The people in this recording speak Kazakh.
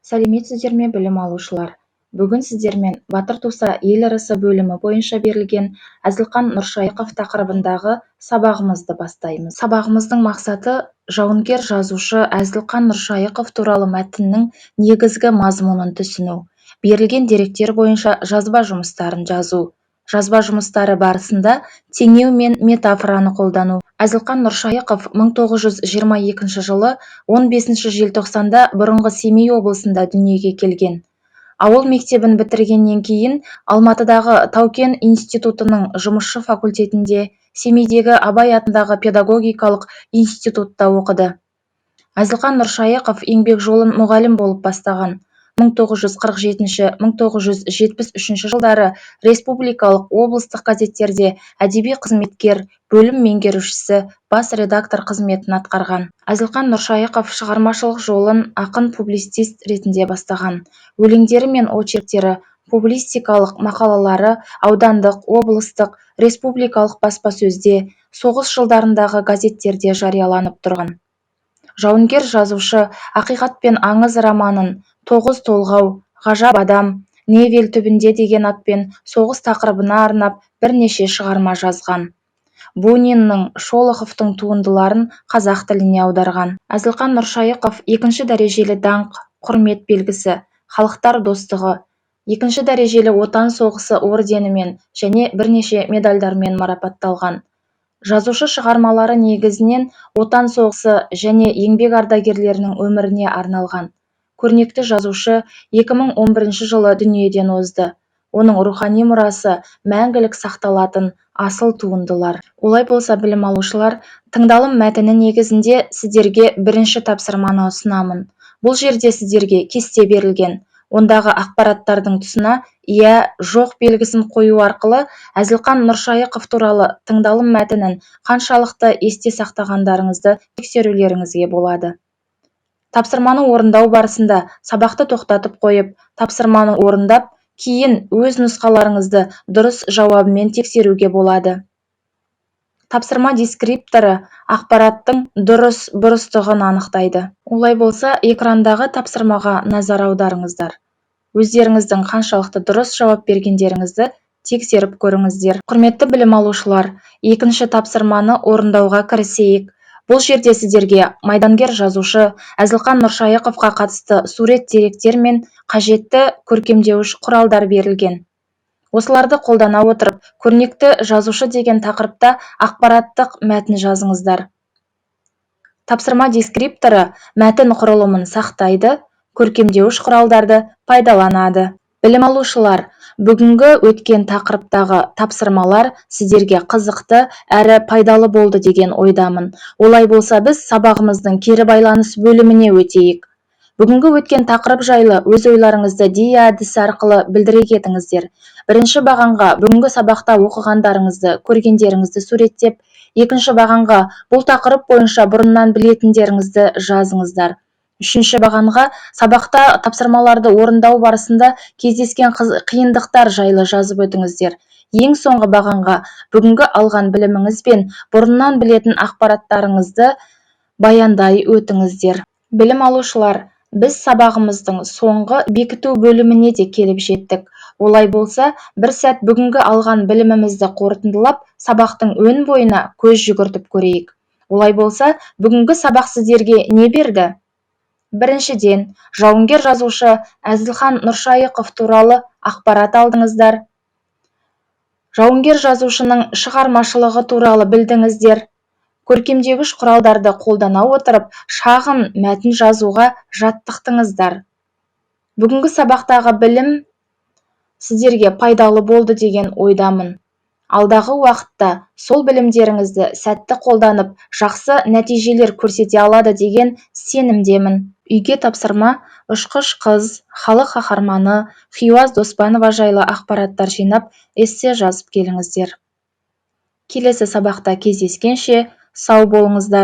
Сәлеметсіздер ме, білім алушылар? Бүгін сіздермен Батыр туса ел ырысы бөлімі бойынша берілген Әзілқан Нұршайықов тақырыбындағы сабағымызды бастаймыз. Сабағымыздың мақсаты жауынгер жазушы Әзілқан Нұршайықов туралы мәтіннің негізгі мазмұнын түсіну, берілген деректер бойынша жазба жұмыстарын жазу, жазба жұмыстары барысында теңеу мен метафораны қолдану. Әзілқан Нұршайықов 1922 жылы 15 желтоқсанда бұрынғы Семей облысында дүниеге келген. Ауыл мектебін бітіргеннен кейін Алматыдағы Тау-Кен институтының жұмысшы факультетінде, Семейдегі Абай атындағы педагогикалық институтта оқыды. Әзілқан Нұршайықов еңбек жолын мұғалім болып бастаған. 1947-1973 жылдары республикалық облыстық газеттерде әдеби қызметкер, бөлім меңгерушісі, бас редактор қызметін атқарған. Әзілқан Нұршайықов шығармашылық жолын ақын-публицист ретінде бастаған. Өлеңдері мен очерктері, публистикалық мақалалары аудандық, облыстық, республикалық баспасөзде, соғыс жылдарындағы газеттерде жарияланып тұрған. Жауынгер жазушы Ақиқат пен аңыз романын, Тоғыз толғау, Ғажап адам, Невель түбінде деген атпен соғыс тақырыбына арнап бірнеше шығарма жазған. Буниннің, Шолоховтың туындыларын қазақ тіліне аударған. Әзілқан Нұршайықов екінші дәрежелі даңқ, құрмет белгісі, халықтар достығы, екінші дәрежелі отан соғысы орденімен және бірнеше медальдармен марапатталған. Жазушы шығармалары негізінен отан соғысы және еңбек ардагерлерінің өміріне арналған. Көрнекті жазушы 2011 жылы дүниеден озды. Оның рухани мұрасы мәңгілік сақталатын асыл туындылар. Олай болса, білім алушылар, тыңдалым мәтіні негізінде сіздерге бірінші тапсырманы ұсынамын. Бұл жерде сіздерге кесте берілген. Ондағы ақпараттардың тұсына иә, жоқ белгісін қою арқылы Әзілқан Нұршайықов туралы тыңдалым мәтінін қаншалықты есте сақтағандарыңызды тексерулеріңізге болады. Тапсырманы орындау барысында сабақты тоқтатып қойып, тапсырманы орындап, кейін өз нұсқаларыңызды дұрыс жауабымен тексеруге болады. Тапсырма дескрипторы ақпараттың дұрыс бұрыстығын анықтайды. Олай болса, экрандағы тапсырмаға назар аударыңыздар. Өздеріңіздің қаншалықты дұрыс жауап бергендеріңізді тексеріп көріңіздер. Құрметті білім алушылар, екінші тапсырманы орындауға кірісейік. Бұл жерде сіздерге майдангер жазушы Әзілқан Нұршайықовқа қатысты сурет деректер мен қажетті көркемдеуіш құралдар берілген. Осыларды қолдана отырып, көрнекті жазушы деген тақырыпта ақпараттық мәтін жазыңыздар. Тапсырма дескрипторы мәтін құрылымын сақтайды, көркемдеуіш құралдарды пайдаланады. Білім алушылар, бүгінгі өткен тақырыптағы тапсырмалар сіздерге қызықты әрі пайдалы болды деген ойдамын. Олай болса, біз сабағымыздың кері байланыс бөліміне өтейік. Бүгінгі өткен тақырып жайлы өз ойларыңызды дия әдісі арқылы білдіре кетіңіздер. Бірінші бағанға бүгінгі сабақта оқығандарыңызды, көргендеріңізді суреттеп, екінші бағанға бұл тақырып бойынша бұрыннан білетіндеріңізді жазыңыздар. Үшінші бағанға сабақта тапсырмаларды орындау барысында кездескен қиындықтар жайлы жазып өтіңіздер. Ең соңғы бағанға бүгінгі алған біліміңіз бен бұрыннан білетін ақпараттарыңызды баяндай өтіңіздер. Білім алушылар, біз сабағымыздың соңғы бекіту бөліміне де келіп жеттік. Олай болса, бір сәт бүгінгі алған білімімізді қорытындылап, сабақтың өн бойына көз жүгіртіп көрейік. Олай болса, бүгінгі сабақ сіздерге не берді? Біріншіден, жауынгер жазушы Әзілқан Нұршайықов туралы ақпарат алдыңыздар. Жауынгер жазушының шығармашылығы туралы білдіңіздер. Көркемдегіш құралдарды қолдана отырып, шағын мәтін жазуға жаттықтыңыздар. Бүгінгі сабақтағы білім сіздерге пайдалы болды деген ойдамын. Алдағы уақытта сол білімдеріңізді сәтті қолданып, жақсы нәтижелер көрсете алады деген сенімдемін. Үйге тапсырма ұшқыш қыз, халық қаһарманы Хиуаз Доспанова жайлы ақпараттар жинап, эссе жазып келіңіздер. Келесі сабақта кездескенше сау болыңыздар.